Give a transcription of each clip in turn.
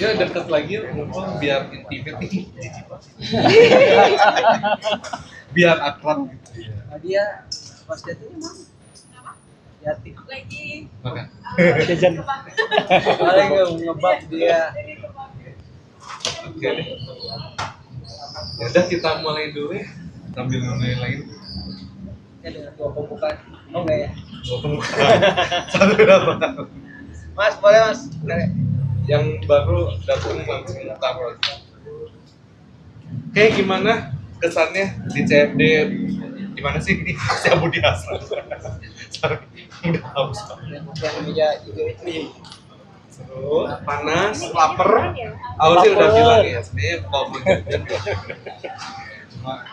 Ya deket lagi ngumpul biar intimate nih. Biar akrab gitu ya. Nah, dia pas jatuhnya emang jati Lagi Makan. Jajan. paling ngebab dia. Oke deh. Ya udah kita mulai dulu ya. Sambil nungguin lain. Ya dengan dua pembukaan. Oh enggak ya? Satu berapa? Mas boleh mas. Yang baru datang langsung taruh. Oke, gimana kesannya di CFD? Gimana sih ini? Saya Budi Hasan. Sorry, udah haus. Yang meja juga itu. Seru, panas, lapar. Aku sih udah bilang ya, sebenarnya kalau mau jajan. Cuma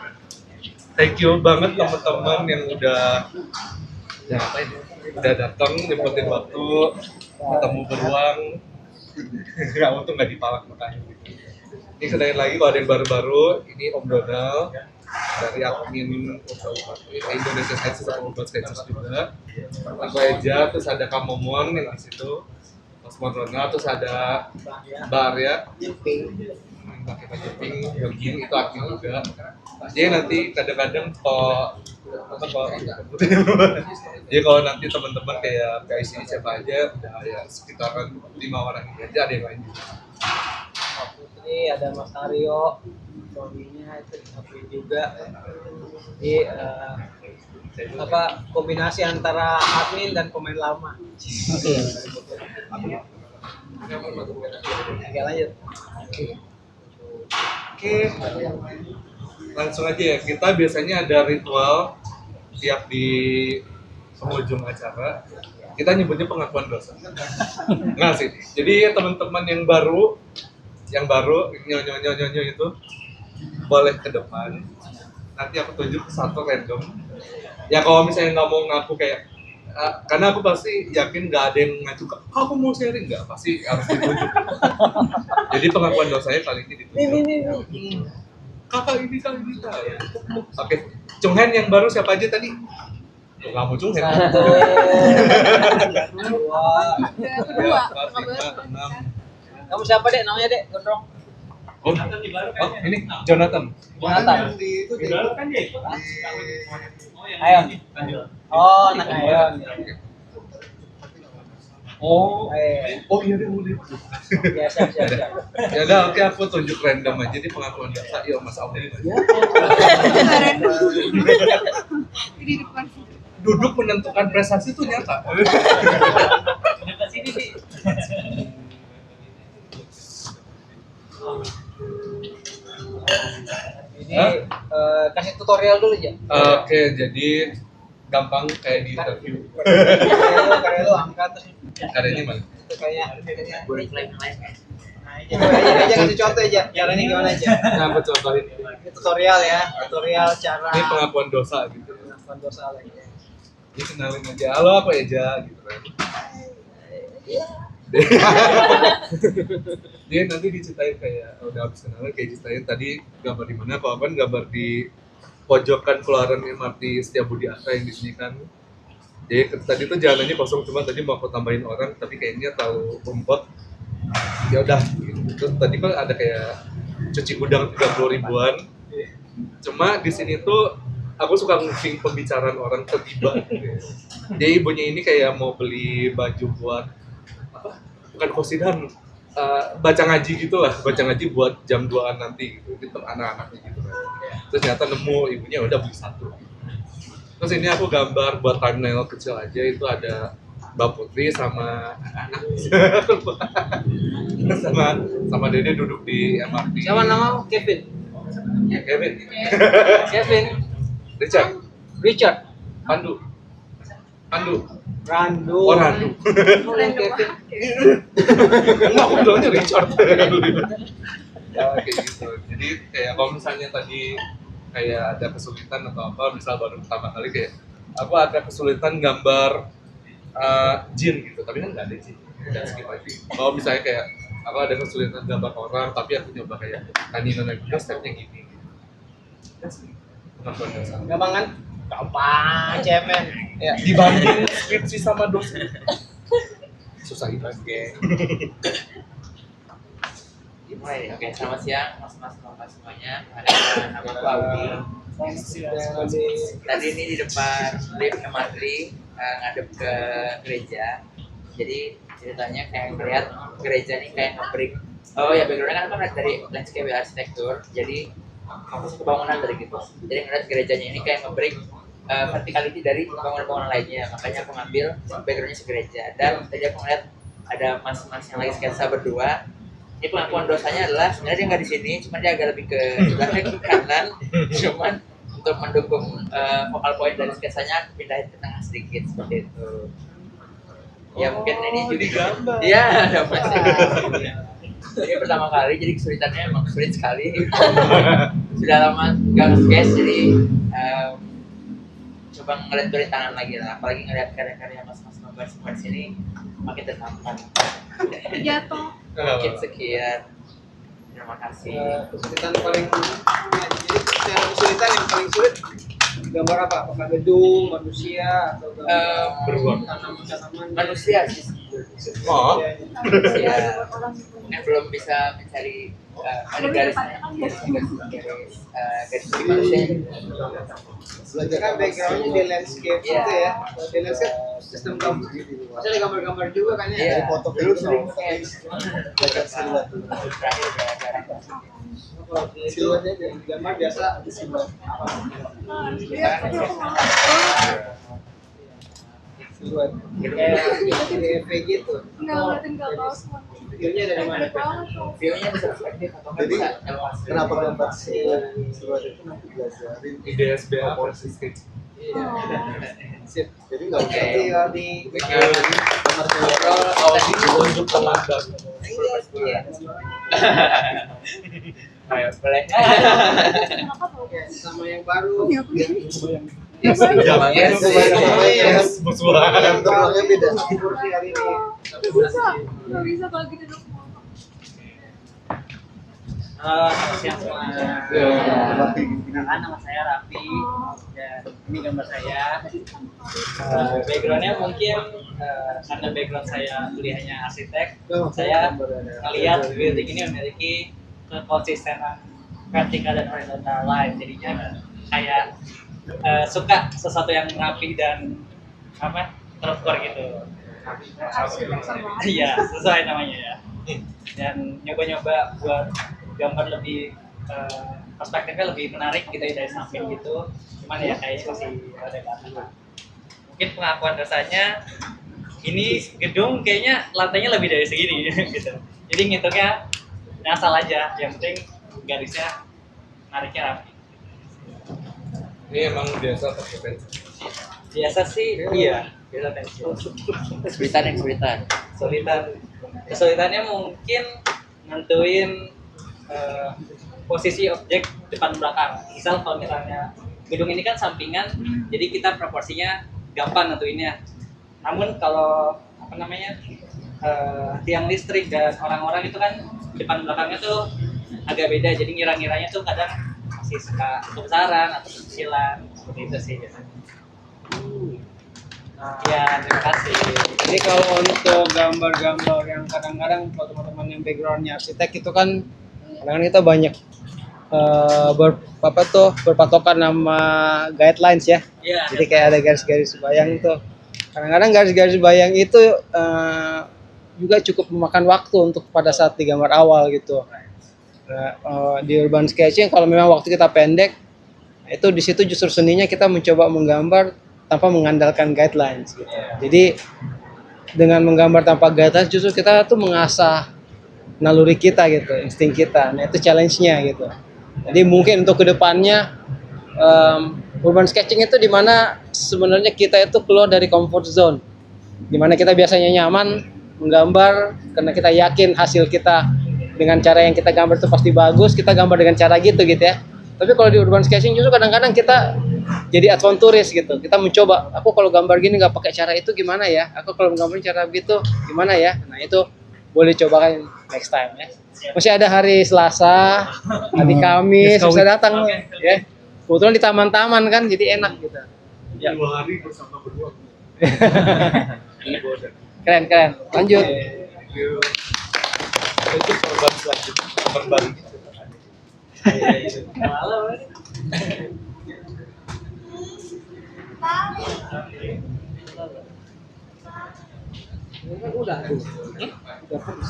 thank you banget teman-teman yang udah udah datang nyempetin waktu, ketemu beruang. Nggak untung nggak dipalak makanya. Ini kenalin lagi kalau ada yang baru-baru, ini Om Donald dari admin Indonesia Sketches atau Ubud Sketches juga. Aku Eja, terus ada Kamomon yang di situ, Osmon Ronald, terus ada Mbak Arya, yang pakai baju pink, Yogin itu admin juga. Jadi nanti kadang-kadang jadi kalau nanti teman-teman kayak PIC siapa aja, udah ya sekitaran 5 orang ini aja, ada yang lain juga. Ini ada Mas Aryo, suaminya itu admin juga. Jadi kombinasi antara admin dan pemain lama. Oke lanjut. Oke, langsung aja ya. Kita biasanya ada ritual tiap di penghujung acara. Kita nyebutnya pengakuan dosa. Nggak sih. Jadi teman-teman yang baru nyonyo itu boleh ke depan. Nanti aku tunjuk satu random. Ya kalau misalnya nggak mau ngaku kayak karena aku pasti yakin nggak ada yang ngacu aku mau sharing, nggak, pasti harus ditunjuk. Jadi pengakuan dosanya kali ini ditunjuk. Kakak ini kali ini kak. Oke, Cunghen yang baru siapa aja tadi? Nggak mau Cunghen. kedua. 4, 5, 6. Kamu siapa dek? Namanya dek? Gondrong. Oh, ini Jonathan. Jonathan. Kan ya? Ayon. Oh, anak Ayon. Oh, Ayon. oh iya deh boleh. Ya siap. Ya udah, oke aku tunjuk random aja di pengakuan dosa. Yuk Mas Audi. Di depan. Duduk menentukan prestasi itu nyata. Dekat sini sih. Ini kasih tutorial dulu ya. Oke, jadi gampang kayak di interview. Karya lu angkat terus Karyanya mana? itu kayak Nah, aja kasih contoh aja. Caranya gimana aja? Nah, aku contohin. Ini tutorial ya, tutorial cara Ini pengakuan dosa gitu. pengakuan dosa lagi. Ini kenalin aja. Halo, aku Eja gitu kan. Dia nanti diceritain kayak udah habis kenalan kayak ceritain tadi gambar di mana, kalau kan gambar di pojokan keluaran MRT Setiabudi Ata yang di sini kan. Jadi tadi tuh jalanannya kosong, cuma tadi mau aku tambahin orang tapi kayaknya terlalu rumput. Ya udah gitu. Terus tadi kan ada kayak cuci gudang 30 ribuan. Cuma di sini tuh aku suka nguping pembicaraan orang tiba. Jadi ibunya ini kayak mau beli baju buat apa? Bukan kosidan, baca ngaji gitu lah, baca ngaji buat jam 2-an nanti gitu, gitu anak-anaknya gitu kan. Terus ternyata nemu ibunya udah beli satu. Terus ini aku gambar buat thumbnail kecil aja, itu ada Mbak Putri sama anak sama Dede duduk di MRT. Siapa namamu? Kevin. Ya, Kevin. Kevin. Richard. Pandu. Randu. Oh, Randu. Yang Kevin. Enggak, aku bilangnya Richard. Ya kayak gitu. Jadi kayak kalau misalnya tadi kayak ada kesulitan atau apa, misal baru pertama kali kayak aku ada kesulitan gambar jin gitu, tapi kan nggak ada jin, udah skip aja. Kalau misalnya kayak aku ada kesulitan gambar orang, tapi aku nyoba kayak Kanina lagi, stepnya gini. Pengakuan dosa. Gampang kan? Gampang, cemen. Ya. Dibanding skripsi sama dosen, susah itu. Mulai, oke, selamat siang mas-mas bapak semuanya. Nama aku Audi. Tadi ini di depan lift Kematri, ngadep ke gereja. Jadi ceritanya kayak ngeliat gereja ini kayak nge-break. Oh ya, backgroundnya kan dari landscape arsitektur. Jadi fokus ke bangunan dari gitu. Jadi ngeliat gerejanya ini kayak nge-break verticality dari bangunan-bangunan lainnya. Makanya aku ngambil backgroundnya segereja. Dan tadi aku ngeliat ada mas-mas yang lagi sketsa berdua. Ini pengakuan dosanya adalah sebenarnya dia nggak di sini, cuma dia agak lebih ke sebelah ke kanan. Cuman untuk mendukung focal point dari sketsanya aku pindahin ke tengah sedikit seperti itu. Ya mungkin ini juga. Iya, ada ini pertama kali, jadi kesulitannya emang sulit sekali. Sudah lama nggak sketch, jadi coba ngelenturin tangan lagi lah. Apalagi ngeliat karya-karya mas-mas gambar semua di sini makin tertampar. Jatuh. Mungkin sekian. Terima kasih. Kesulitan paling jadi secara kesulitan yang paling sulit gambar apa? Apakah gedung, manusia atau Beruang. tanaman? Manusia sih. Oh, Manusia. Mungkin belum bisa mencari ada garisnya. Garis manusia. Belajar kan backgroundnya di landscape Iya. gitu ya. Di landscape sistem gambar. Maksudnya ada gambar-gambar juga kan ya? Iya. Foto Dulu film sering belajar siluet. Terakhir gara-gara. kalau di siluetnya di gambar biasa siluet. Iya, tapi aku mau. Siluet. Kayak di EV gitu. Nggak ngeliatin ke bawah semua. Videonya dari mana? Dari bawah tuh. View-nya bisa perspektif atau nggak Jadi, bisa lepas. Kenapa gambar siluet itu nanti belajarin ide SBA versus sketch. Iya. Sip. jadi nggak usah Jadi kalau di gambar siluet. Ngobrol tadi Untuk teman-teman. Iya. Ayo, boleh. Kenapa tuh? sama yang baru. Iya, aku jadi. Yes, Yes. Yes, musuhan. Gambarnya beda. Kursi hari ini. Nggak bisa kalau gitu dong. Selamat siang semua. Rapi. Kenalkan, nama saya Raffi. Dan ini gambar saya. Backgroundnya mungkin karena background saya kuliahnya arsitek, saya ngelihat building ini memiliki kekonsistenan vertikal dan horizontal line. Jadinya kayak suka sesuatu yang rapi dan terukur gitu. Arsitek sama. Iya, sesuai namanya ya. Dan nyoba-nyoba buat gambar lebih perspektifnya lebih menarik gitu ya dari samping gitu. Cuman ya kayaknya masih ada batas. Mungkin pengakuan dosanya ini gedung kayaknya lantainya lebih dari segini gitu. Jadi ngitungnya asal aja, yang penting garisnya nariknya rapi. Ini emang biasa pakai pensil. Biasa sih, iya. Biasa pensil. kesulitan. Kesulitannya mungkin nentuin posisi objek depan belakang. Misal kalau misalnya gedung ini kan sampingan, jadi kita proporsinya gampang nentuinnya. Namun kalau tiang listrik dan orang-orang itu kan depan belakangnya tuh agak beda, jadi ngira-ngiranya tuh kadang masih suka kebesaran atau kekecilan, seperti itu sih biasanya. Ya, terima kasih. Jadi kalau untuk gambar-gambar yang kadang-kadang kalau teman-teman yang backgroundnya arsitek itu kan kadang-kadang kita banyak berpatokan nama guidelines ya. Iya. Jadi kayak ada garis-garis bayang tuh. Kadang-kadang garis-garis bayang itu juga cukup memakan waktu untuk pada saat digambar awal gitu. Nah, di urban sketching kalau memang waktu kita pendek, itu di situ justru seninya kita mencoba menggambar tanpa mengandalkan guidelines gitu. Jadi dengan menggambar tanpa guidelines justru kita tuh mengasah naluri kita gitu, insting kita. Nah itu challenge-nya gitu. Jadi mungkin untuk kedepannya urban sketching itu dimana sebenarnya kita itu keluar dari comfort zone, dimana kita biasanya nyaman menggambar karena kita yakin hasil kita dengan cara yang kita gambar itu pasti bagus, kita gambar dengan cara gitu ya. Tapi kalau di urban sketching justru kadang-kadang kita jadi adventurous gitu. Kita mencoba, aku kalau gambar gini nggak pakai cara itu gimana ya? Aku kalau gambar cara gitu gimana ya? Nah itu boleh cobakan next time ya. Masih ada hari Selasa, hari Kamis, bisa datang ya. Kebetulan di taman-taman kan, jadi enak gitu. Ya. 2 hari bersama berdua. Keren. Lanjut. Thank you. Itu urban gambar baru. Ini kan udah tuh. Udah penuh.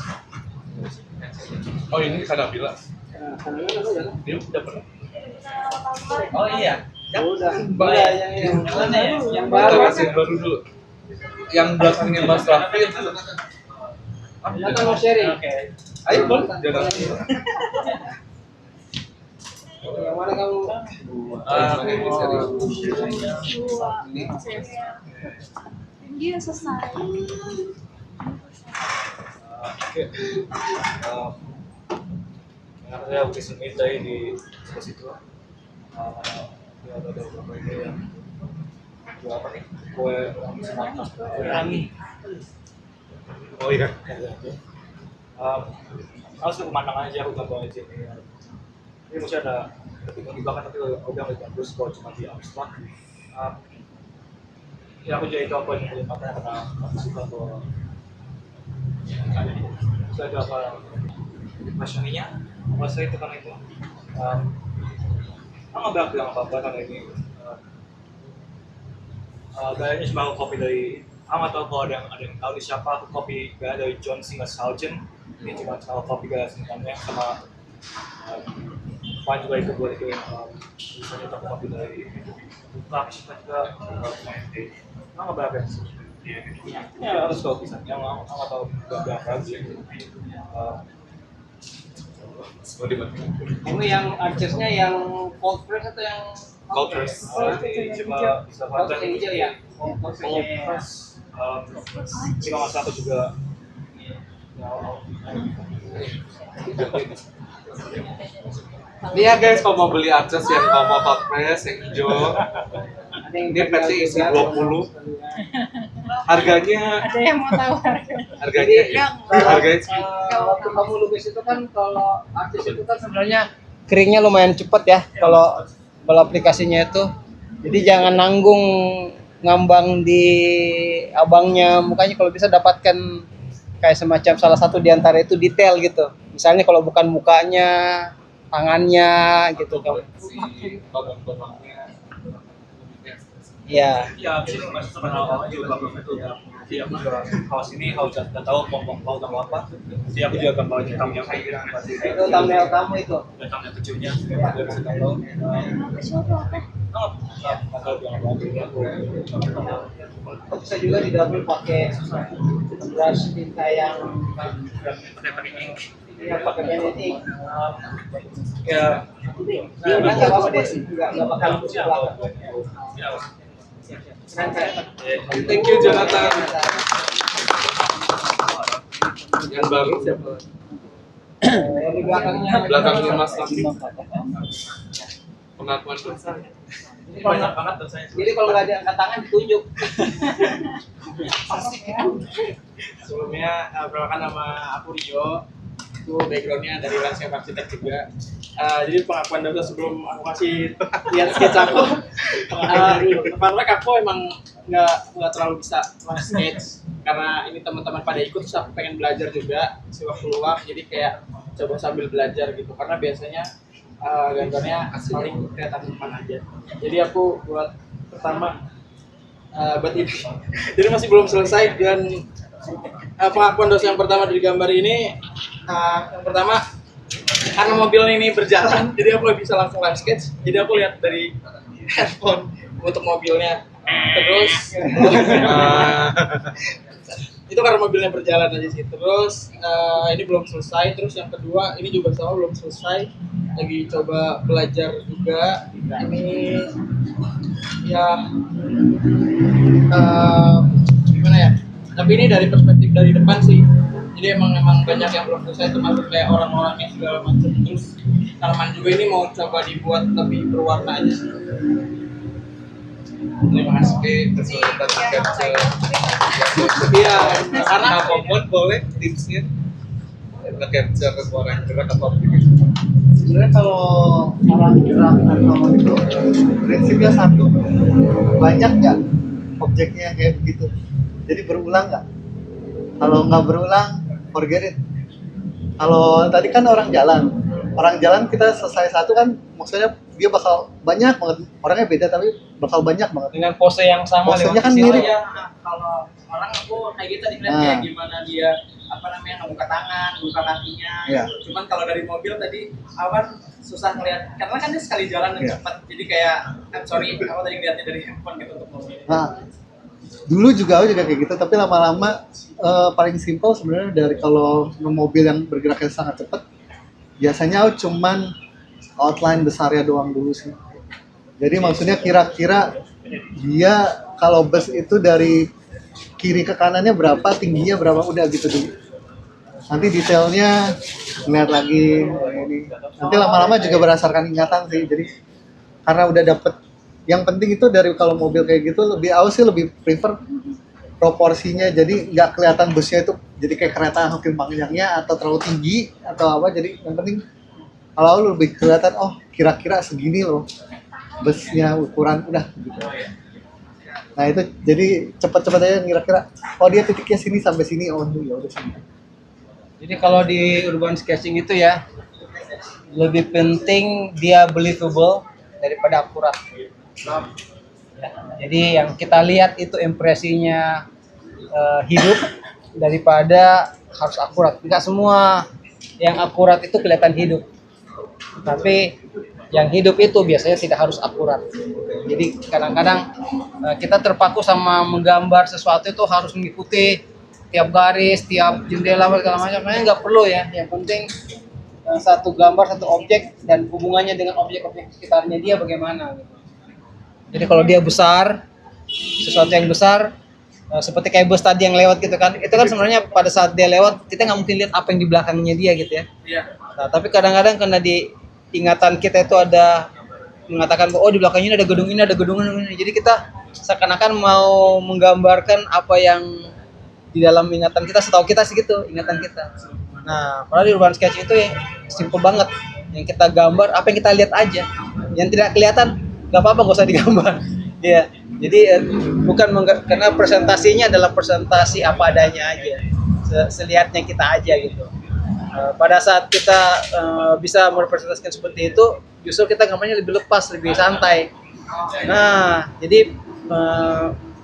Oh ini Kanabila. Nah, karena kan udah kan? Dia udah pernah. Oh iya. Udah. Baik. Udah yang Mana ya? yang Kita baru. kasih yang baru dulu. Yang belakangnya Mas Raffi itu. Kita kan mau sharing. Oke. Ayo boleh. Jangan. Yang mana kamu? Ini serius. Dua. Ini. Dia selesai. Oke. Saya bisa minta di situ. Ya ada beberapa ide yang kue apa nih? Kue rangi. Oh iya. Harus pemandangan aja aku gambar aja ini. Ini masih ada ketika di belakang tapi udah nggak bagus kalau cuma di abstrak. Ya aku jadi itu apa yang paling matanya karena aku suka kalau saya ada apa masyarakat masa itu kan itu aku nggak bilang apa karena ini gayanya cuma aku copy dari nggak tahu kalau ada yang tahu di siapa. Aku copy gaya dari John Singer Sargent. Ini cuma aku copy gaya singkatnya sama apa juga itu buat itu yang misalnya aku copy dari buka siapa juga nggak berapa sih ya harus kau bisa yang nggak tahu berapa sih. Semua di mana? Kamu yang archersnya yang cold press atau yang Cold press. Coba bisa cold pakai yang hijau ya? Cold Cold press. Cuma masalah aku juga Ini ya guys, kalau mau beli Arches yang mau cold press yang hijau, Ada yang ini patch isi 20. Harganya Ada yang mau tahu harganya harganya waktu kamu lukis itu kan kalau artis itu kan sebenarnya keringnya lumayan cepat ya kalau aplikasinya itu. Jadi jangan nanggung ngambang di abangnya mukanya, kalau bisa dapatkan kayak semacam salah satu di antara itu detail gitu. Misalnya kalau bukan mukanya, tangannya gitu kan. si babang-babangnya. Iya. ya di sini masih sebenarnya juga bagus itu ya. Jadi aku juga kaos ini kalau udah tahu mau gambar apa, jadi aku juga gambar hitamnya kayak gitu. Itu thumbnail kamu itu. Datangnya kecilnya, dia bisa tahu. Nggak tahu yang apa ini aku. Bisa juga di double pakai brush tinta yang Pakai ink. pakai ink. Ya, Nah, nggak apa-apa deh, nggak bakal lupus di belakang. ya. Thank you Jonathan. Yang baru siapa? Di Belakangnya Mas Raffi. Pengakuan dosa. Jadi kalau Banyak banget dosanya. Jadi kalau nggak ada angkat tangan ditunjuk. Sebelumnya perkenalkan nama aku Rio. Itu backgroundnya dari landscape arsitek juga. Jadi pengakuan dosa sebelum aku kasih lihat sketch aku. Karena aku emang nggak terlalu bisa sketch karena ini teman-teman pada ikut, terus aku pengen belajar juga si waktu luang. Jadi kayak coba sambil belajar gitu karena biasanya gambarnya paling kelihatan depan aja. Jadi aku buat pertama buat ini. Jadi masih belum selesai dan pengakuan dosa yang pertama dari gambar ini yang pertama karena mobil ini berjalan, jadi aku bisa langsung live sketch. Jadi aku lihat dari handphone untuk mobilnya. Terus itu karena mobilnya berjalan aja sih. Terus ini belum selesai. Terus yang kedua ini juga sama belum selesai. Lagi coba belajar juga. Ini ya gimana ya? Tapi ini dari perspektif dari depan sih. Jadi emang banyak yang belum selesai, termasuk kayak orang-orangnya segala macam. Terus tanaman juga ini mau coba dibuat lebih berwarna aja sih. Terima kasih kesulitan capture. Iya, karena Nah, Popon boleh tipsnya nge-capture suara yang gerak atau apa? Sebenarnya kalau orang gerak atau itu prinsipnya satu, banyak nggak objeknya kayak begitu, jadi berulang nggak? Kalau nggak berulang, forget it. Kalau tadi kan orang jalan kita selesai satu kan, maksudnya dia bakal banyak banget, orangnya beda tapi bakal banyak banget. Dengan pose yang sama Posenya lewat kan di situ. mirip. Ya, kalau orang aku kayak gitu dilihat Nah. kayak gimana dia apa namanya ngebuka tangan, buka kakinya. Iya. Cuman kalau dari mobil tadi awan susah ngeliat karena kan dia sekali jalan yang Iya. cepat. Jadi kayak sorry aku tadi ngeliatnya dari handphone gitu untuk mobil. Nah, dulu juga aku juga kayak gitu, tapi lama-lama paling simpel sebenarnya dari kalau mobil yang bergeraknya sangat cepat, biasanya aku cuman outline besarnya doang dulu sih. Jadi maksudnya kira-kira dia kalau bus itu dari kiri ke kanannya berapa, tingginya berapa, udah gitu dulu. Nanti detailnya ngeliat lagi ini. Nanti lama-lama juga berdasarkan ingatan sih. Jadi karena udah dapet, yang penting itu dari kalau mobil kayak gitu lebih aku sih lebih prefer proporsinya, jadi nggak kelihatan busnya itu jadi kayak kereta makin panjangnya atau terlalu tinggi atau apa. Jadi yang penting kalau aku lebih kelihatan oh kira-kira segini loh busnya ukuran udah gitu. Nah itu jadi cepat-cepat aja kira-kira oh dia titiknya sini sampai sini, oh ya udah sini. Jadi kalau di urban sketching itu ya lebih penting dia believable daripada akurat. Ya, jadi yang kita lihat itu impresinya hidup daripada harus akurat. Tidak semua yang akurat itu kelihatan hidup. Tapi yang hidup itu biasanya tidak harus akurat. Jadi kadang-kadang kita terpaku sama menggambar sesuatu itu harus mengikuti tiap garis, tiap jendela segala macam. Sebenarnya nggak perlu ya. Yang penting satu gambar, satu objek dan hubungannya dengan objek-objek sekitarnya dia bagaimana. Gitu. Jadi kalau dia besar, sesuatu yang besar, seperti kayak bus tadi yang lewat gitu kan, itu kan sebenarnya pada saat dia lewat kita nggak mungkin lihat apa yang di belakangnya dia gitu ya. Iya. Nah, tapi kadang-kadang karena di ingatan kita itu ada mengatakan oh di belakangnya ini ada gedung ini, ada gedung ini, jadi kita seakan-akan mau menggambarkan apa yang di dalam ingatan kita, setahu kita segitu ingatan kita. Nah, padahal di urban sketching itu ya simple banget, yang kita gambar apa yang kita lihat aja, yang tidak kelihatan nggak apa-apa, nggak usah digambar. Ya, jadi bukan karena presentasinya adalah presentasi apa adanya aja, selihatnya kita aja gitu. Pada saat kita bisa merepresentasikan seperti itu, justru kita gambarnya lebih lepas, lebih santai. Nah, jadi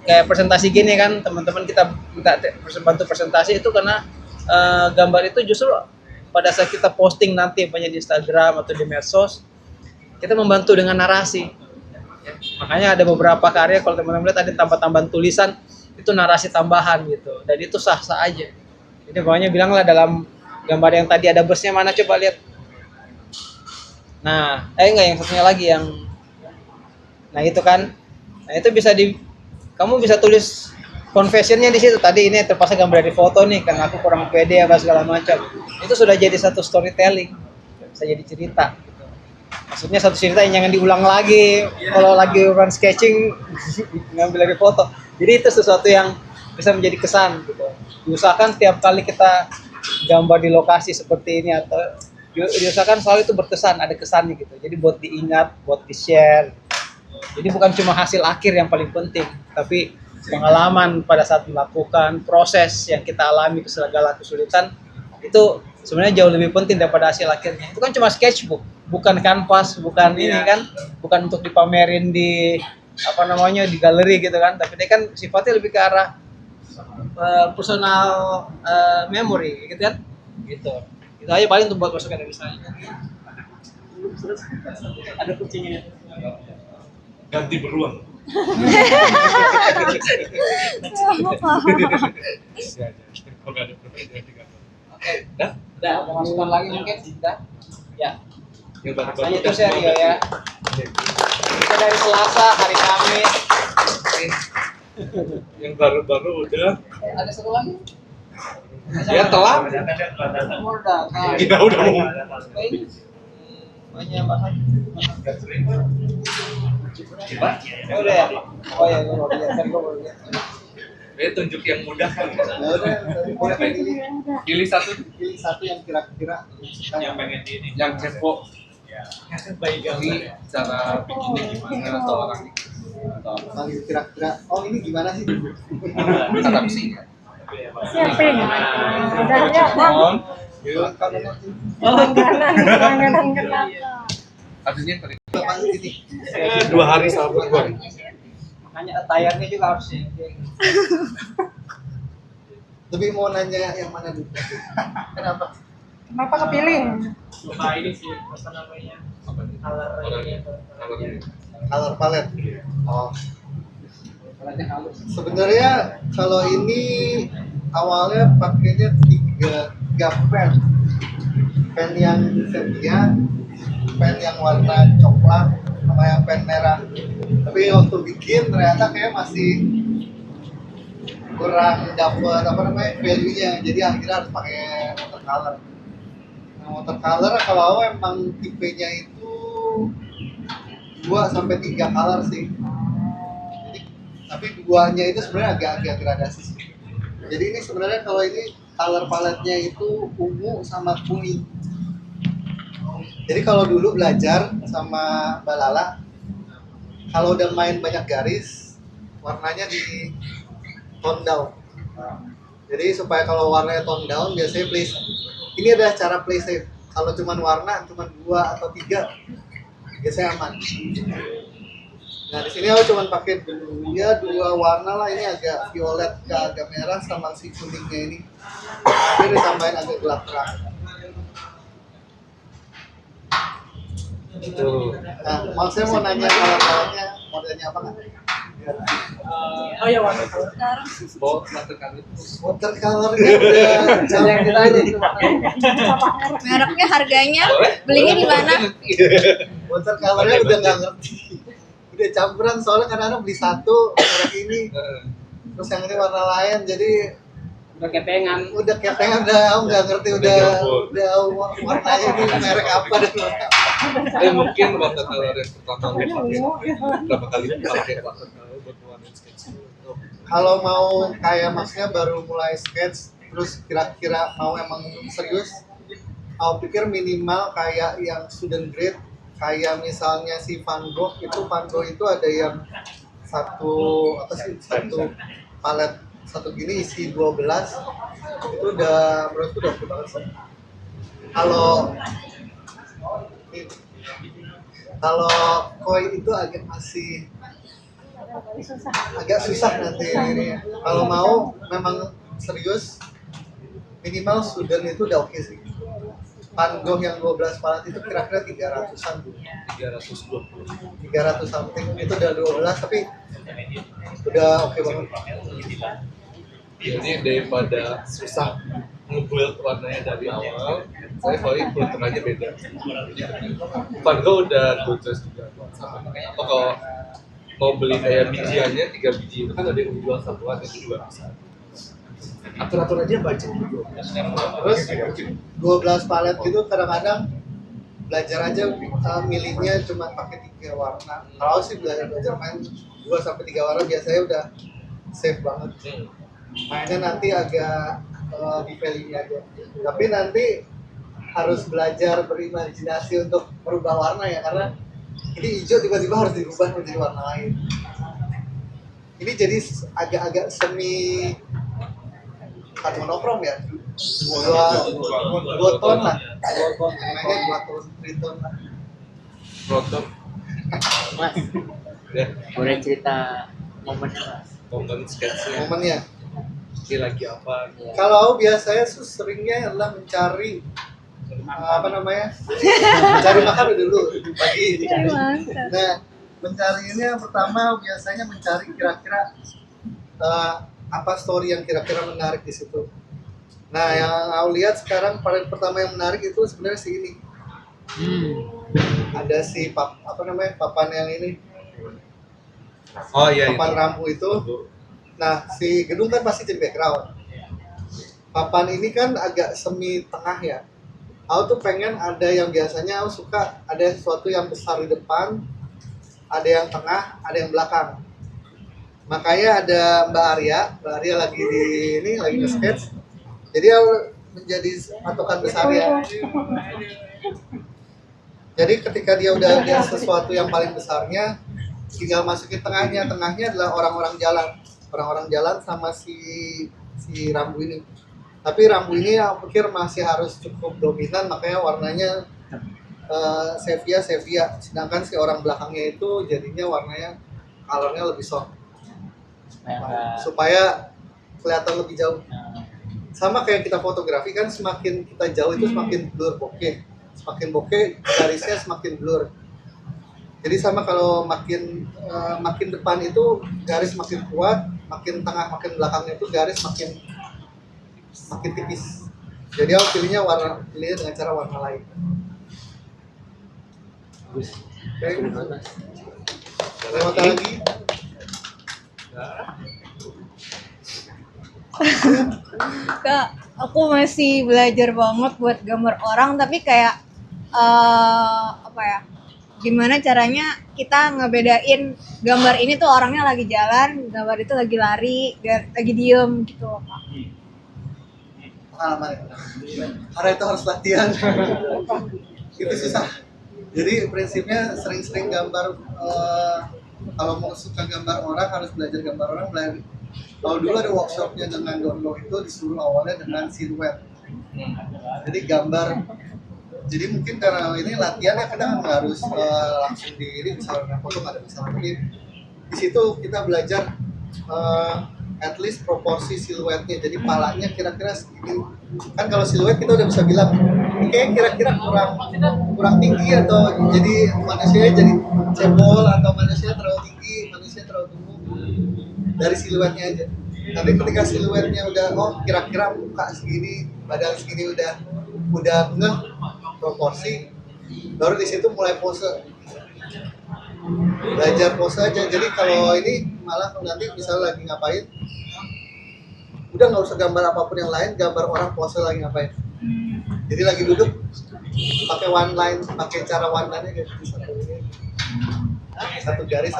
kayak presentasi gini kan, teman-teman kita minta bantu presentasi itu karena gambar itu justru pada saat kita posting nanti banyak di Instagram atau di medsos, kita membantu dengan narasi. Makanya ada beberapa karya kalau teman-teman lihat ada tambah-tambahan tulisan itu narasi tambahan gitu, dan itu sah-sah aja. Jadi pokoknya bilanglah dalam gambar yang tadi ada busnya mana coba lihat. Nah, enggak yang satunya lagi yang, nah itu kan, nah itu bisa kamu bisa tulis confessionnya di situ. Tadi ini terpaksa gambar dari foto nih, karena aku kurang pede apa segala macam. Itu sudah jadi satu storytelling, bisa jadi cerita. Maksudnya satu cerita yang jangan diulang lagi kalau lagi urban sketching ngambil dari foto. Jadi itu sesuatu yang bisa menjadi kesan gitu. Diusahakan tiap kali kita gambar di lokasi seperti ini atau diusahakan selalu itu berkesan, ada kesannya gitu. Jadi buat diingat, buat di-share. Jadi bukan cuma hasil akhir yang paling penting, tapi pengalaman pada saat melakukan proses yang kita alami segala kesulitan itu sebenarnya jauh lebih penting daripada hasil akhirnya. Itu kan cuma sketchbook, bukan kanvas, bukan ini kan, bukan untuk dipamerin di apa namanya di galeri gitu kan, tapi ini kan sifatnya lebih ke arah personal memory gitu kan, gitu. Itu aja paling untuk buat masukan dari saya. Ada kucingnya. Ganti beruang. Kalau ada perbedaan tiga. Dah? Udah, ada masukan lagi mungkin? Udah? Ya. Yang baru-baru Rasanya itu udah sih Rio ya. Kita dari Selasa, hari Kamis. Yang baru-baru udah. Ada satu lagi? Ya telat. Udah. Nah, Kita udah mau. ini banyak banget. Gimana? Oh, udah ya? Oh ya, gue mau lihat kan gue mau lihat. Tunjuk yang mudah kan. Ya udah, boleh pilih Pilih satu yang kira-kira Yang pengen di ini. yang kepo. Baik Ini cara bikinnya gimana atau orangnya atau apa? paling kira-kira oh ini gimana sih? Adapsi. Siapin. Udah ya, Bang. Langganan kenapa? Artinya yang tadi Bapak ini 2 hari sama gua. Makanya attire-nya juga harus ya. lebih mau nanya yang mana dulu? Kenapa? Kenapa kepilih? Suka ini sih apa namanya? Apa nih? Color ini. Color ini. Color palette. Oh, Warnanya halus. sebenarnya kalau ini awalnya pakainya tiga pen. Pen yang sepia, pen yang warna coklat, sama yang pen merah. Tapi waktu bikin ternyata kayak masih kurang dapet apa namanya value-nya. Jadi akhirnya harus pakai watercolor. Nah, watercolor kalau emang tipenya itu 2 sampai 3 color sih. Jadi, tapi duanya itu sebenarnya agak-agak gradasi sih. Jadi ini sebenarnya kalau ini color palette-nya itu ungu sama kuning. Jadi kalau dulu belajar sama Mbak Lala, kalau udah main banyak garis, warnanya di tone down. Jadi supaya kalau warnanya tone down, biasanya play. Ini adalah cara play safe. Kalau cuman warna, cuman 2 atau 3, biasanya aman. Nah di sini aku cuman pakai dua warna lah. Ini agak violet ke agak merah sama si kuningnya ini. Tapi ditambahin agak gelap terang. Itu Nah, maksudnya mau nanya color-colornya, modelnya apa nggak? Oh ya warna color. bawa watercolor itu. Watercolornya udah Yang ditanya itu Mereknya, harganya, belinya di mana? watercolornya udah nggak ngerti. Udah campuran soalnya kadang-kadang beli satu merek ini, terus yang ini warna lain, jadi udah kepengan. udah kepengen udah nggak ngerti udah warnanya ini merek apa dan warna. Mungkin watercolor yang pertama lu pakai berapa kali pakai watercolor buat warnain sketch. Kalau mau kayak maksudnya baru mulai sketch terus kira-kira mau emang serius, aku pikir minimal kayak yang student grade, kayak misalnya si Van Gogh itu ada yang satu palet satu gini isi 12, itu udah menurutku udah oke banget sih. Kalau koi itu agak masih agak susah nanti ini. Kalau mau memang serius, minimal student itu udah oke sih. Van Gogh yang 12 palet itu kira-kira 300-an tuh. 320. 300 something itu udah 12 tapi udah oke banget. Jadi daripada susah ngebuild warnanya dari awal, saya paling filter aja beda. Van Gogh udah good choice juga. Atau kalau mau beli kayak bijiannya 3 biji itu kan ada yang jual satuan itu juga bisa. Atur-atur aja budget gitu. Terus 12 palet gitu kadang-kadang belajar aja milihnya cuma pakai 3 warna. Kalau sih belajar main 2 sampai 3 warna biasanya udah safe banget. Mainnya nanti agak di value-nya aja. Tapi nanti harus belajar berimajinasi untuk merubah warna ya, karena ini hijau tiba-tiba harus dirubah menjadi warna lain. Ini jadi agak-agak semi bukan monokrom ya, dua ton lah, mainnya 2 ton, 3 ton lah. Rotom. Mas, Ya, boleh cerita momennya mas? momen sketchnya. Momennya. Ini lagi apa? Kalau biasanya seringnya adalah mencari apa namanya, mencari makan dulu pagi. Nah, mencari ini yang pertama biasanya mencari kira-kira apa story yang kira-kira menarik di situ. Nah, yang aku lihat sekarang paling pertama yang menarik itu sebenarnya si ini. Ada si papan yang ini, Oh iya papan itu. rambu itu. Nah, si gedung kan pasti jadi background. Papan ini kan agak semi tengah ya. Aku tuh pengen ada yang biasanya aku suka ada sesuatu yang besar di depan, ada yang tengah, ada yang belakang. Makanya ada Mbak Arya lagi di ini lagi nge-sketch. Jadi aku menjadi patokan besar ya. Jadi ketika dia udah lihat sesuatu yang paling besarnya, tinggal masukin tengahnya. Tengahnya adalah orang-orang jalan sama si rambu ini. Tapi rambu ini aku pikir masih harus cukup dominan, makanya warnanya sepia. Sedangkan si orang belakangnya itu jadinya warnanya colornya lebih soft supaya kelihatan lebih jauh. Sama kayak kita fotografi kan, semakin kita jauh itu semakin blur bokeh, semakin bokeh garisnya semakin blur. Jadi sama kalau makin depan itu garis makin kuat, makin tengah makin belakangnya itu garis makin tipis. Jadi aku pilihnya dengan cara warna lain. Oke. Lewat lagi. Kak, aku masih belajar banget buat gambar orang, tapi kayak apa ya? Gimana caranya kita ngebedain gambar ini tuh orangnya lagi jalan, gambar itu lagi lari, lagi diem gitu, Kak. Pengalaman karena itu harus latihan. Itu susah. Jadi prinsipnya sering-sering gambar, kalau mau suka gambar orang harus belajar gambar orang. Kalau dulu ada workshopnya dengan Donlo itu disuruh awalnya dengan siluet. Jadi jadi mungkin karena ini latihannya kadang nggak harus langsung misalnya foto nggak ada masalah. Tapi di situ kita belajar at least proporsi siluetnya. Jadi palanya kira-kira segini. Kan kalau siluet kita udah bisa bilang, ini kayak kira-kira kurang tinggi, atau jadi manusianya jadi cebol, atau manusia terlalu tinggi, manusia terlalu tumbuh dari siluetnya aja. Tapi ketika siluetnya udah, kira-kira muka segini, badan segini udah ngeh proporsi, baru di situ mulai pose. Belajar pose aja. Jadi kalau ini malah nanti misalnya lagi ngapain, udah nggak usah gambar apapun yang lain, gambar orang pose lagi ngapain. Jadi lagi duduk, pakai one line, pakai cara one line-nya gitu. Satu garis.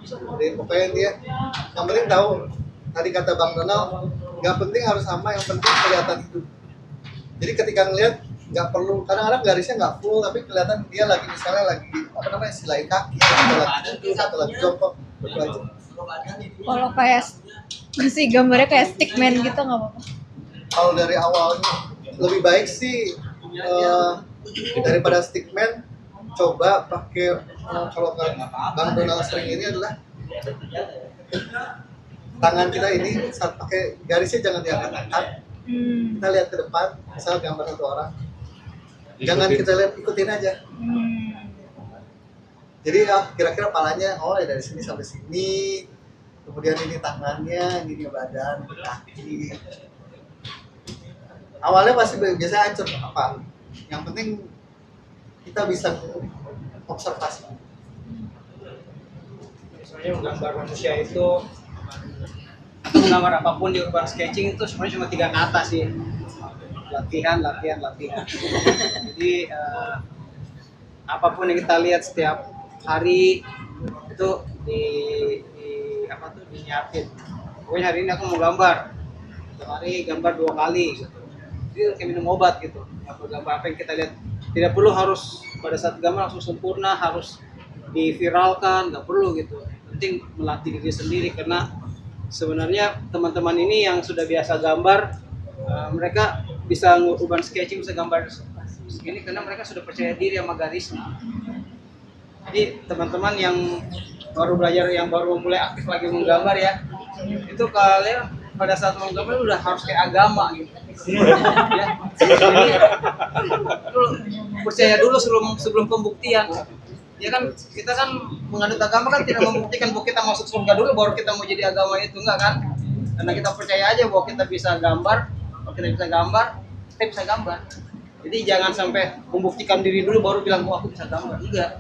Jadi pokoknya dia, yang penting tahu. Tadi kata Bang Donald, nggak penting harus sama, yang penting kelihatan itu. Jadi ketika ngeliat, nggak perlu, kadang-kadang garisnya nggak full, tapi kelihatan dia lagi silain kaki, atau lagi duduk, atau lagi jongkok, betul aja. Kalau kayak masih gambarnya kayak stickman gitu nggak apa-apa. Kalau dari awalnya lebih baik sih daripada stickman, coba pakai kalau Bang Donald sering ini adalah tangan kita ini saat pakai garisnya jangan diangkat-angkat. Kita lihat ke depan, misal gambar satu orang, jangan kita lihat, ikutin aja. Jadi kira-kira palanya dari sini sampai sini, kemudian ini tangannya, ini badan, kaki. Awalnya pasti biasa hancur apa? Yang penting kita bisa observasi. Misalnya gambar manusia itu, atau gambar apapun di urban sketching itu sebenarnya cuma 3 kata sih. Latihan. Jadi apapun yang kita lihat setiap hari itu dinyiapin. Pokoknya hari ini aku mau gambar. Setiap hari gambar 2 kali gitu. Jadi kayak minum obat gitu. Gambar apa yang kita lihat, tidak perlu harus pada saat gambar langsung sempurna, harus diviralkan, nggak perlu gitu. Penting melatih diri sendiri, karena sebenarnya teman-teman ini yang sudah biasa gambar, mereka bisa urban sketching, bisa gambar segini karena mereka sudah percaya diri sama garisnya. Jadi teman-teman yang baru belajar, yang baru mulai aktif lagi menggambar ya, itu kalian pada saat menggambar udah harus kayak agama gitu. Ya. Jadi percaya dulu sebelum pembuktian. Ya kan, kita kan menganut agama kan tidak membuktikan bahwa kita masuk surga dulu baru kita mau jadi agama itu, enggak kan? Karena kita percaya aja bahwa kita bisa gambar, kita bisa gambar. Jadi jangan sampai membuktikan diri dulu baru bilang bahwa aku bisa gambar. Enggak.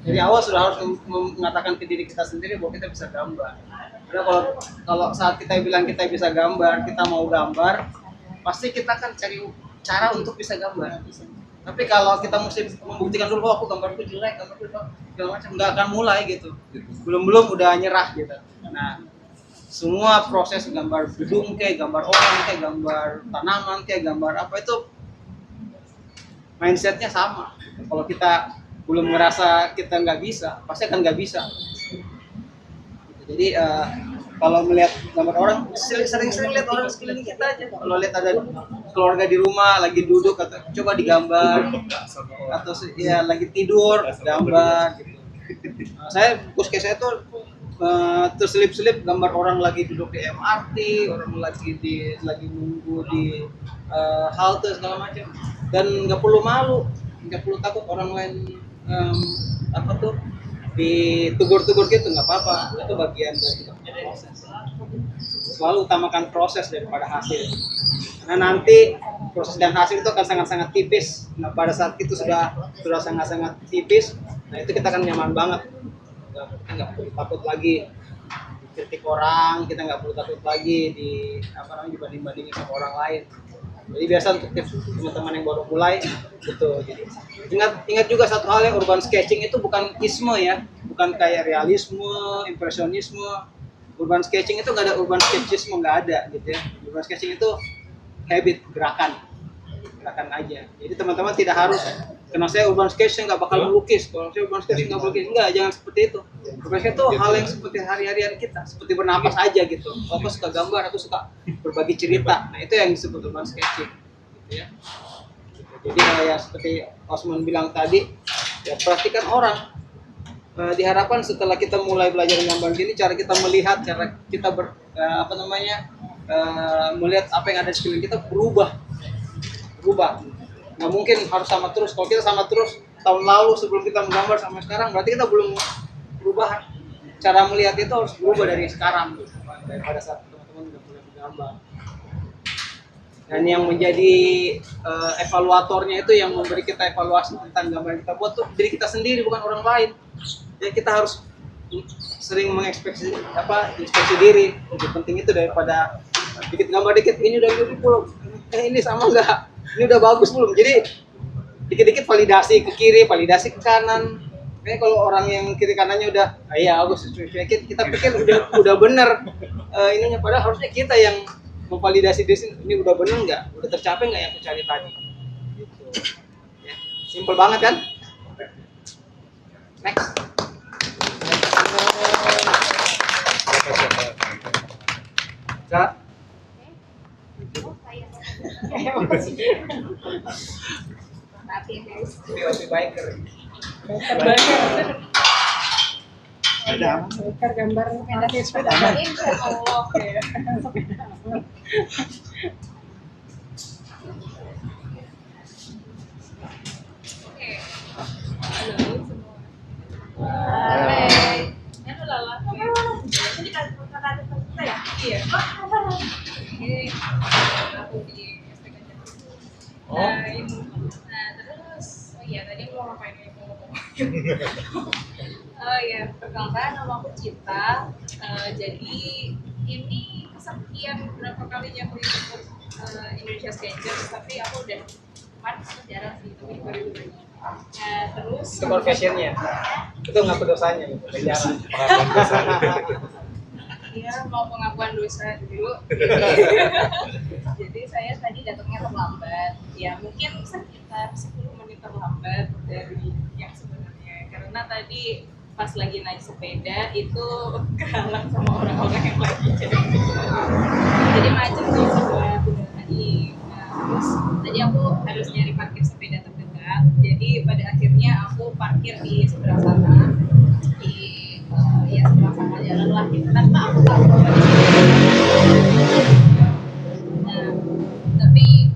Dari awal sudah harus mengatakan ke diri kita sendiri bahwa kita bisa gambar. Karena kalau saat kita bilang kita bisa gambar, kita mau gambar, pasti kita kan cari cara untuk bisa gambar. Tapi kalau kita mesti membuktikan dulu bahwa aku gambarku jelek, segala macam, nggak akan mulai gitu. Belum udah nyerah gitu. Nah, semua proses gambar gedung kayak gambar orang kayak gambar tanaman kayak gambar apa itu mindsetnya sama. Kalau kita belum ngerasa kita nggak bisa, pasti akan nggak bisa. Jadi kalau melihat gambar orang, sering-sering lihat orang sekeliling kita aja. Kalau lihat ada keluarga di rumah lagi duduk atau coba digambar, atau ya lagi tidur gambar gitu. Saya fokus saya tuh terselip-selip gambar orang lagi duduk di MRT, orang lagi nunggu di halte segala macam, dan nggak perlu malu, nggak perlu takut orang lain apa tuh ditegur-tegur gitu, nggak apa-apa, itu bagian dari proses. Selalu utamakan proses daripada hasil, karena nanti proses dan hasil itu akan sangat-sangat tipis. Nah, pada saat itu sudah sangat-sangat tipis, nah itu kita akan nyaman banget. Kita nggak perlu takut lagi kritik orang, kita nggak perlu takut lagi dibanding-bandingin sama orang lain. Jadi biasa untuk tips teman-teman yang baru mulai gitu. Jadi ingat juga satu hal, yang urban sketching itu bukan isme ya, bukan kayak realisme, impresionisme. Urban sketching itu nggak ada urban sketchisme, nggak ada gitu ya. Urban sketching itu habit, gerakan aja. Jadi teman-teman tidak harus karena saya urban sketching nggak bakal melukis, kalau saya urban sketching nggak melukis, enggak, jangan seperti itu. Urban sketching itu hal yang seperti hari-harian kita, seperti bernapas aja gitu. Aku suka gambar, aku suka berbagi cerita, nah itu yang disebut urban sketching gitu ya. Jadi kayak seperti Osman bilang tadi, ya perhatikan orang. Diharapkan setelah kita mulai belajar gambar gini, cara kita melihat, cara kita melihat apa yang ada di sekeliling kita berubah. Nggak mungkin harus sama terus. Kalau kita sama terus tahun lalu sebelum kita menggambar sama sekarang, berarti kita belum berubah. Cara melihat itu harus berubah dari sekarang, daripada saat teman-teman udah mulai menggambar. Dan yang menjadi evaluatornya itu, yang memberi kita evaluasi tentang gambar yang kita buat tuh diri kita sendiri, bukan orang lain. Jadi kita harus sering inspeksi diri. Lebih penting itu daripada dikit gambar dikit, ini udah beautiful, ini sama enggak, ini udah bagus belum. Jadi dikit-dikit validasi ke kiri, validasi ke kanan. Kayaknya kalau orang yang kiri kanannya udah iya bagus, kita pikir udah bener ininya, padahal harusnya kita yang memvalidasi di sini, ini udah bener nggak, udah tercapai nggak yang aku cari tadi gitu ya. Simple banget kan. Next. Kak. Lebih baik. Ada gambar sepeda. Allah ya. Oh iya, perkenalkan nama aku Cita. Jadi ini kesekian berapa kalinya aku ikut Indonesia Sketchers, tapi aku udah jarang sih, tapi baru. Nah terus Itu confessionnya, itu ngaku dosanya gitu, jarang. Iya, mau pengakuan dosa dulu. Jadi saya tadi datangnya terlambat. Ya mungkin sekitar 10 menit terlambat dari yang sebenarnya. Karena tadi pas lagi naik sepeda itu kehalang sama orang-orang yang lagi jalan. Jadi macet sih sebelah bundaran ini. Nah, terus tadi aku harus nyari parkir sepeda terdekat. Jadi pada akhirnya aku parkir di seberang sana. Ya seberang sana jalan lah gitu. Tanpa aku tahu bahwa di sini. Nah, tapi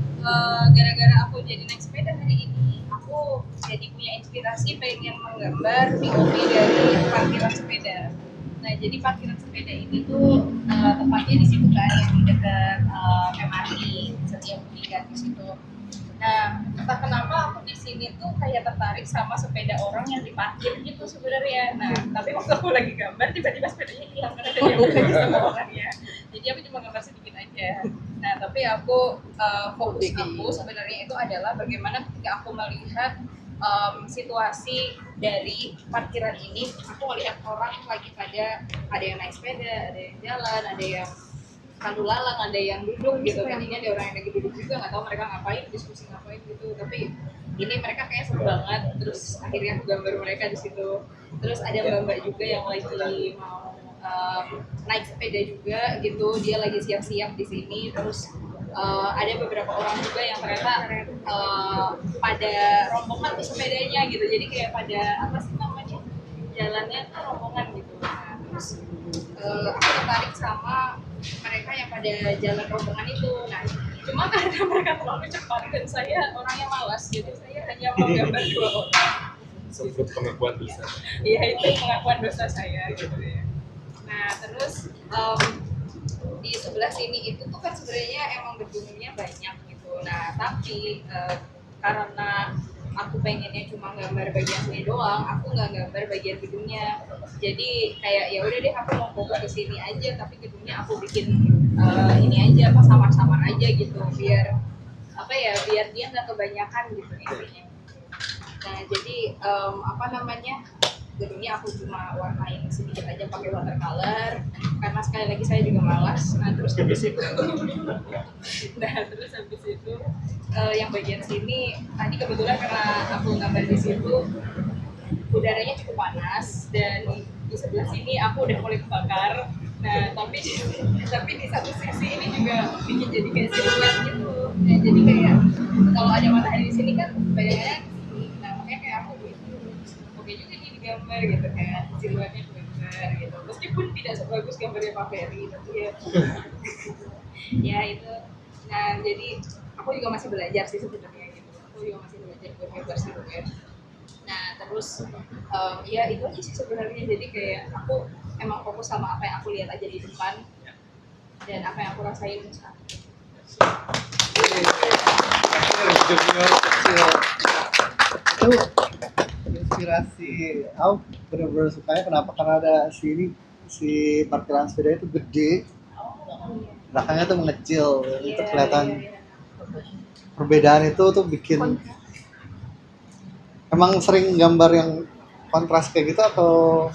gara-gara aku jadi naik sepeda hari ini, aku jadi punya inspirasi pengen menggambar POV dari parkiran sepeda. Nah, jadi parkiran sepeda ini tuh tempatnya di situ kan, yang di dekat MRT Setiabudi kan di situ. Nah, entah kenapa aku di sini tuh kayak tertarik sama sepeda orang yang diparkir gitu sebenarnya. Nah, tapi waktu aku lagi gambar tiba-tiba sepedanya hilang karena ada yang lagi sama orangnya. Jadi aku cuma gambar sedikit aja. Nah, tapi aku fokus aku sebenarnya itu adalah bagaimana ketika aku melihat situasi dari parkiran ini, aku melihat orang lagi ada yang naik sepeda, ada yang jalan, ada yang lalu lalang, ada yang duduk gitu. Tadinya ada orang yang lagi duduk juga, nggak tahu mereka ngapain, diskusi ngapain gitu. Tapi ini mereka kayak seru banget. Terus akhirnya aku gambar mereka di situ. Terus ada mbak-mbak juga yang lagi mau naik sepeda juga gitu, dia lagi siap-siap di sini. Terus ada beberapa orang juga yang ternyata pada rombongan tuh sepedanya gitu, jadi kayak pada apa sih namanya, jalannya tuh rombongan gitu. Nah, terus aku tertarik sama mereka yang pada jalan rombongan itu. Nah, cuma karena mereka terlalu cepat dan saya orangnya malas, jadi saya hanya mau gambar 2 orang. Sebut pengakuan dosa. Iya, itu pengakuan dosa saya gitu ya. Nah, terus di sebelah sini itu tuh kan sebenarnya emang gedungnya banyak gitu. Nah, tapi karena aku pengennya cuma gambar bagian sini doang, aku nggak gambar bagian gedungnya. Jadi kayak ya udah deh, aku mau fokus ke sini aja, tapi gedungnya aku bikin ini aja, apa, samar-samar aja gitu, biar apa ya, biar dia nggak kebanyakan gitu intinya. Nah, jadi apa namanya, gedungnya aku cuma warnain sedikit aja pakai watercolor, karena sekali lagi saya juga malas. Nah, terus habis itu yang bagian sini tadi kebetulan karena aku gambar di situ udaranya cukup panas, dan di sebelah sini aku udah mulai kebakar. Nah, tapi di satu sisi ini juga bikin jadi kayak siluet gitu. Nah, jadi kayak kalau ada matahari di sini kan bayangannya kesini. Nah, makanya kayak aku gitu, oke juga nih digambar gitu, kayak siluetnya gambar gitu. Meskipun tidak sebagus gambarnya Pak Ferry, tapi ya ya itu. Nah, jadi aku juga masih belajar sih sebenarnya gitu. Aku juga masih belajar buat gambar siluet. Nah, terus ya itu aja sih sebenarnya. Jadi kayak aku emang fokus sama apa yang aku lihat aja di depan dan apa yang aku rasain saat itu. Junior kecil. Itu inspirasi, aku bener-bener sukanya kenapa, karena ada si parkiran sepeda itu gede, belakangnya tuh mengecil, itu kelihatan perbedaan itu tuh bikin. Emang sering gambar yang kontras kayak gitu atau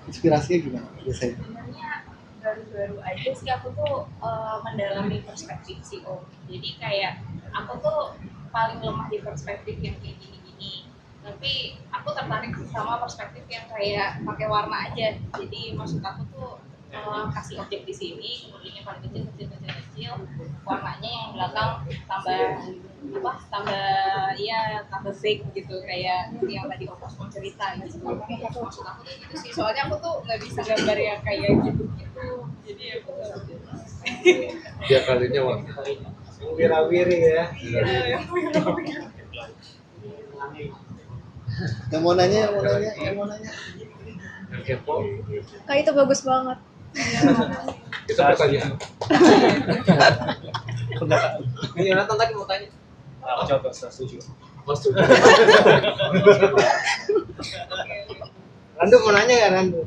inspirasinya gimana biasanya? Sebenarnya baru-baru aja sih aku tuh mendalami perspektif sih Om. Jadi kayak aku tuh paling lemah di perspektif yang kayak gini-gini. Tapi aku tertarik sama perspektif yang kayak pakai warna aja. Jadi maksud aku tuh kasih objek di sini, kemudian paling kecil, warnanya yang belakang tambah fake gitu, kayak yang tadi Om mau cerita gitu. Maksud aku tuh gitu sih, soalnya aku tuh nggak bisa gambar yang kayak gitu. Jadi aku Dia kalinya warna. Wira-wiri ya. yang Yang mau nanya. Yang kepo. Kak, itu bagus banget. Itu pertanyaan. Ini Yonatan tadi mau tanya. Aku coba setuju. Mas tuh. Randu mau nanya ya Randu?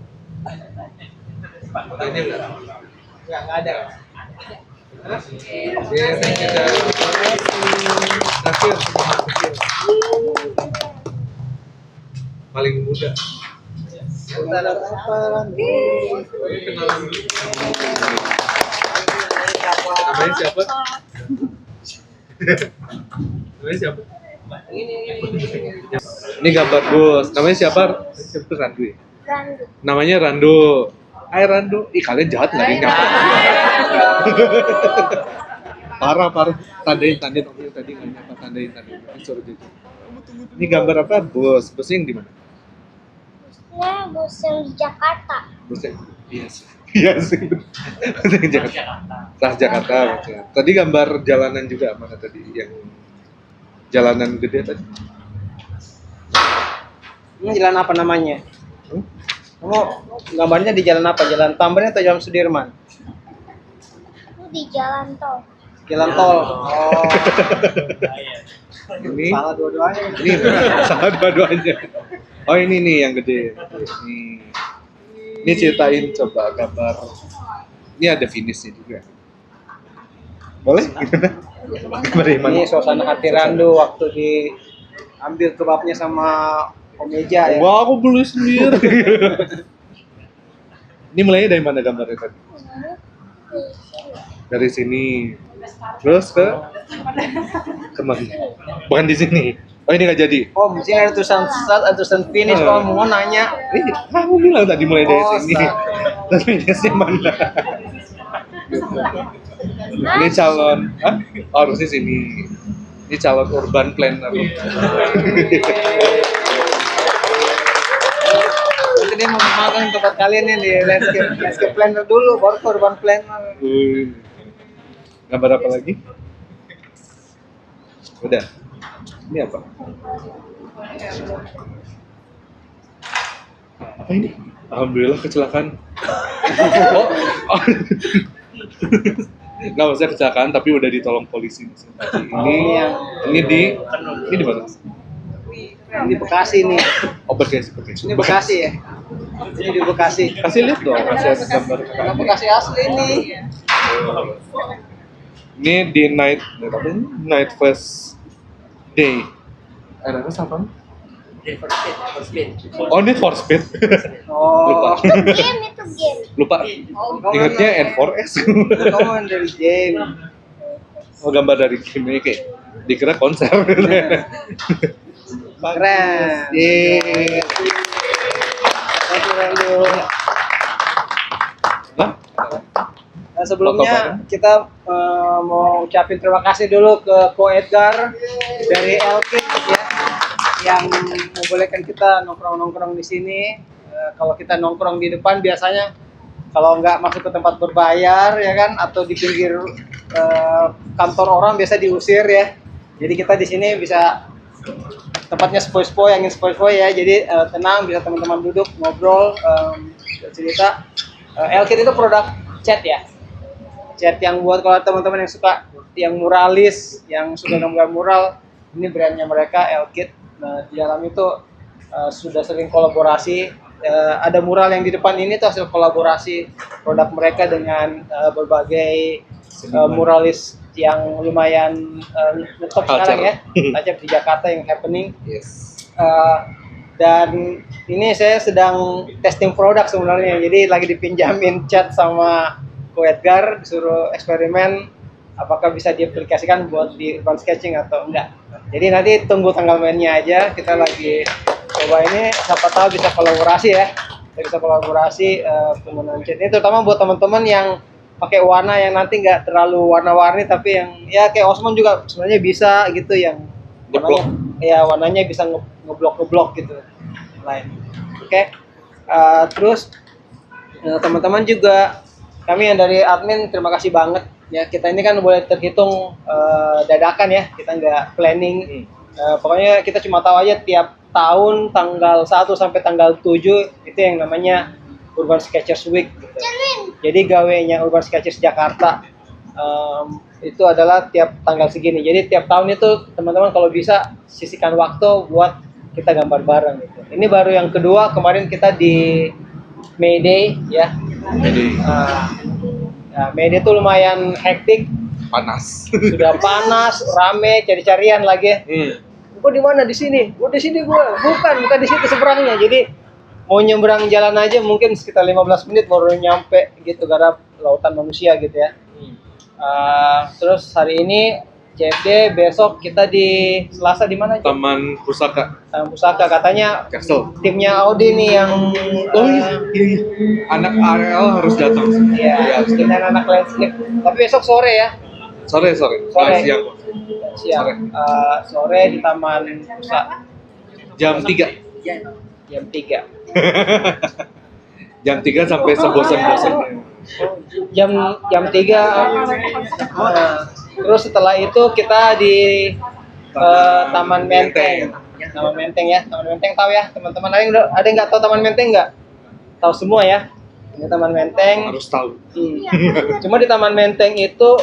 Tanya nggak? Nggak ada. Oke, thank you guys. Terakhir, paling muda. Gambar apa Randu? Kenalan dulu. Namanya siapa? Namanya siapa? Ini gambar bos. Namanya siapa? Siapa Randu ya? Randu. Namanya Randu. Hai Randu. Ih, kalian jahat nggak ini? Parah. Tandain tadi nggak nyapa, tandain. Suruh gitu. Ini gambar apa? Bosnya yang di mana? Nah, bos yang di Jakarta. Bosnya? Iya sih. Jakarta. Maksudnya. Tadi gambar jalanan juga, mana tadi yang jalanan gede tadi? Ini jalan apa namanya? Kamu gambarnya di jalan apa? Jalan Tamrin atau Jalan Sudirman? Itu di jalan tol. Jalan tol. Oh, Ini salah dua-duanya. ini salah dua-duanya. Oh ini nih yang gede. Ini ceritain coba gambar. Ini ada finishnya juga. Boleh? Gimana? Bagaimana? Ini suasana hati Randu waktu diambil kebabnya sama Om Eja ya. Wah, aku beli sendiri. Ini mulainya dari mana gambarnya tadi? Dari sini. Terus ke mana? Bukan di sini. Oh ini nggak jadi. Om, sini ada tulisan start, ada tulisan finish. Om mau nanya. Kamu bilang tadi mulai dari Oh, sini. start. Tapi finishnya mana? Ini calon, oh harusnya sini. Ini calon urban planner. Nanti dia mau magang tempat kalian nih di landscape planner dulu, baru ke urban planner. Gambar apa lagi? Udah. Ini apa? Apa ini? Alhamdulillah kecelakaan. Oh. Nggak maksudnya kecelakaan tapi udah ditolong polisi. Ini di mana? Ini Bekasi nih. Oh Bekasi. Ini Bekasi ya. Ini di Bekasi. Kasih lihat dong, kasih gambar. Ini Bekasi asli nih. Ini di night fest day. Ada apa? Need for speed, for speed. Oh Need for Speed. Oh. Game itu game. Lupa. Ingatnya N4S. Kamu main dari game. Oh gambar dari game kayak dikira konser. Keren. Yeay. Nah, Nah, sebelumnya kita mau ucapin terima kasih dulu ke Ko Edgar dari Elkit ya, yang membolehkan kita nongkrong-nongkrong di sini. Kalau kita nongkrong di depan biasanya kalau nggak masuk ke tempat berbayar ya kan, atau di pinggir kantor orang biasa diusir ya. Jadi kita di sini bisa tempatnya sepoi-sepoi, angin sepoi-sepoi ya. Jadi tenang, bisa teman-teman duduk ngobrol, cerita. Elkit itu produk cat ya. Cat yang buat kalau teman-teman yang suka yang muralis, yang suka gambar mural, ini brandnya mereka Elkit. Nah, di dalam itu sudah sering kolaborasi. Ada mural yang di depan ini tuh hasil kolaborasi produk mereka dengan berbagai muralis yang lumayan ngetop sekarang ya, tajam di Jakarta yang happening. yes. Dan ini saya sedang testing produk sebenarnya, jadi lagi dipinjamin cat sama Ko Edgar, disuruh eksperimen apakah bisa diaplikasikan buat di urban sketching atau enggak. Jadi nanti tunggu tanggal mainnya aja, kita lagi coba ini, siapa tahu bisa kolaborasi ya. Kita bisa kolaborasi penggunaan cat ini, terutama buat teman-teman yang pakai warna yang nanti nggak terlalu warna-warni, tapi yang ya kayak Osmond juga sebenarnya bisa gitu, yang warnanya bisa ngeblok gitu lain. Oke. Terus teman-teman juga, kami yang dari admin terima kasih banget ya, kita ini kan boleh terhitung dadakan ya, kita nggak planning. Pokoknya kita cuma tahu aja tiap tahun tanggal 1 sampai tanggal 7 itu yang namanya Urban Sketchers Week gitu. Jadi gawenya Urban Sketchers Jakarta itu adalah tiap tanggal segini. Jadi tiap tahun itu teman-teman kalau bisa sisihkan waktu buat kita gambar bareng gitu. Ini baru yang kedua, kemarin kita di May Day ya. May Day itu lumayan hektik, Panas. sudah panas, rame, cari-carian lagi. Gua di mana? Di sini. Gua di sini gua. Bukan di situ seberangnya. Jadi mau nyebrang jalan aja mungkin sekitar 15 menit baru nyampe gitu, karena lautan manusia gitu ya. Terus hari ini CFD, besok kita di Selasa di mana? Taman Pusaka. Pusaka, katanya Castle. timnya Audi nih yang iya. Anak ARL harus datang. Iya, dengan anak landscape. Tapi besok sore ya. Sore. Siang. Sore di Taman Pusaka Jam 3. jam 3. Jam 3 sampai sebosan-bosannya. Jam 3. Terus setelah itu kita di Taman Menteng. Taman Menteng ya. Taman Menteng tahu ya teman-teman? Ada yang nggak tahu Taman Menteng nggak? Tahu semua ya. Ini Taman Menteng. Harus tahu. Cuma di Taman Menteng itu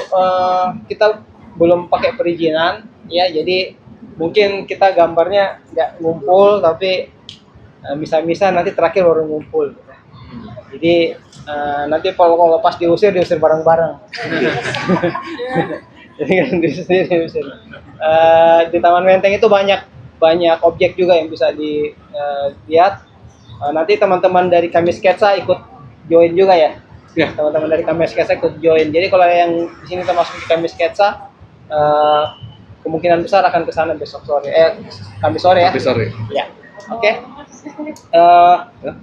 kita belum pakai perizinan ya. Jadi mungkin kita gambarnya nggak ngumpul, tapi misa-misa nanti terakhir baru ngumpul. Jadi nanti kalau pas diusir bareng-bareng. Jadi kan diusir. Di Taman Menteng itu banyak objek juga yang bisa dilihat. Nanti teman-teman dari kami sketsa ikut join juga ya. Teman-teman dari kami sketsa ikut join. Jadi kalau yang di sini termasuk di kami sketsa, kemungkinan besar akan ke sana besok sore. Kamis sore ya. Kamis sore. Ya. Oke.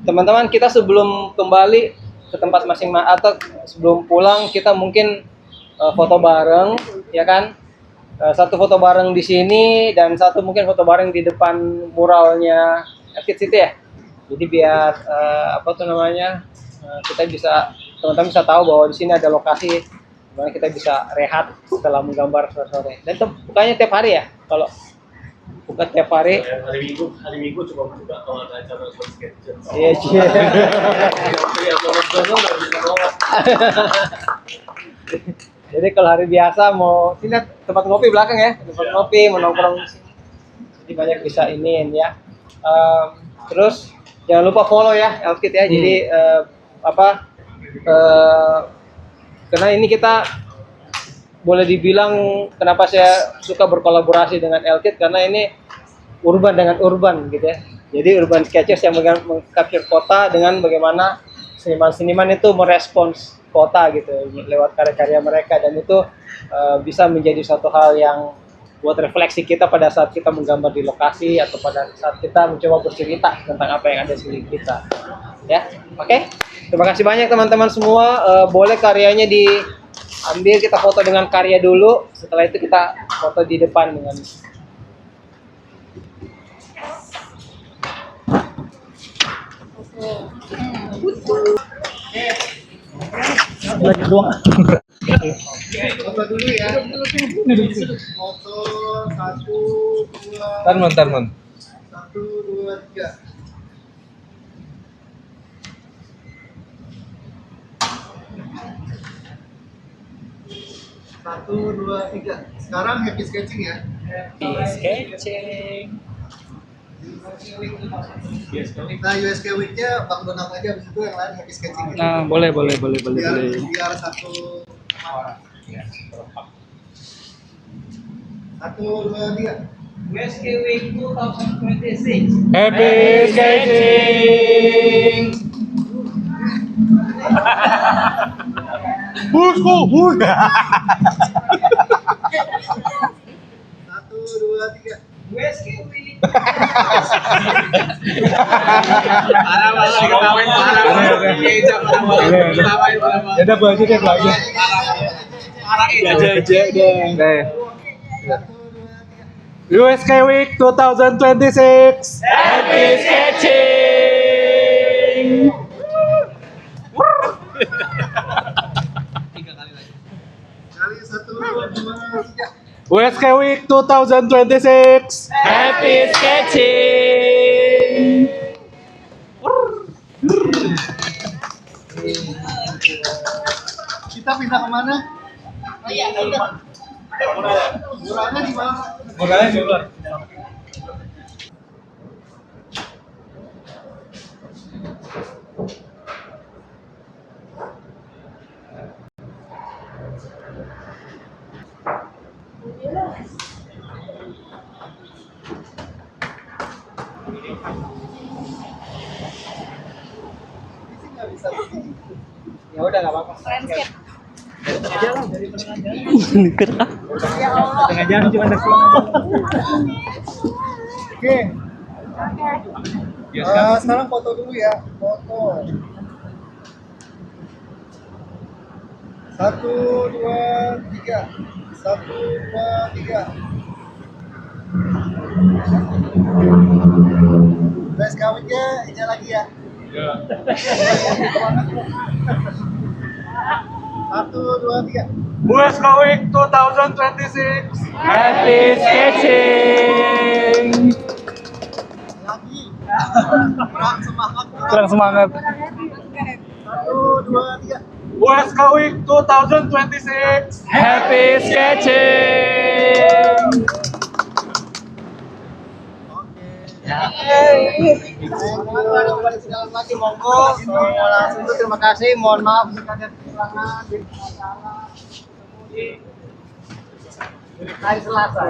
Teman-teman, kita sebelum kembali ke tempat masing-masing atau sebelum pulang kita mungkin foto bareng, ya kan? Satu foto bareng di sini dan satu mungkin foto bareng di depan muralnya Elkid City ya. Jadi biar kita bisa, teman-teman bisa tahu bahwa di sini ada lokasi di mana kita bisa rehat setelah menggambar sore-sore. Dan bukanya tiap hari ya, kalau buka tiap hari. Hari Minggu coba buka kalau ada acara buat sketch. Iya, iya. Jadi kalau hari biasa mau sini tempat ngopi belakang ya, tempat ngopi, mau nongkrong di sini. Jadi banyak bisa iniin ya. Terus jangan lupa follow ya Elkid ya. Jadi karena ini kita boleh dibilang kenapa saya suka berkolaborasi dengan Elkid, karena ini urban dengan urban gitu ya. Jadi urban sketches yang mengcapture kota dengan bagaimana seniman-seniman itu merespons kota gitu lewat karya-karya mereka, dan itu bisa menjadi suatu hal yang buat refleksi kita pada saat kita menggambar di lokasi atau pada saat kita mencoba bercerita tentang apa yang ada di sekeliling kita. Ya, oke. Terima kasih banyak teman-teman semua. Boleh karyanya diambil, kita foto dengan karya dulu. Setelah itu kita foto di depan dengan lagi doang. Foto dulu ya. Foto 1, 2, Tarman. 1, 2, 3. Satu, dua, tiga. Sekarang happy sketching ya. Sketching. Nah, USK Week-nya Bang Donald aja, habis itu yang lain happy sketching ya. Nah, boleh. Biar satu orang. Satu, dua, tiga. USK Week 2026. Happy sketching. Satu, dua, tiga. USK Week. Ada baju deh baju. USK Week 2026. Happy sketching. Kali satu, dua, tiga. USK Week 2026. Happy sketching. Kita pindah kemana? Oh iya, Murahnya di mana? Murahnya di luar. Ya udah nggak apa-apa. landscape. Tengah jalan cuma ada Oke. Sekarang foto dulu ya. Foto. Satu, dua, tiga. Satu, dua, tiga. Guys, kawinnya ini lagi ya. Satu, dua, tiga. USK Week 2026. Happy sketching. Lagi. Kurang semangat. Kurang semangat. Satu, dua, tiga. USK Week 2026. Happy sketching. Kembali segala lagi, monggo. Langsung itu terima kasih. Mohon maaf jika ada kekurangan di acara. Hari Selasa.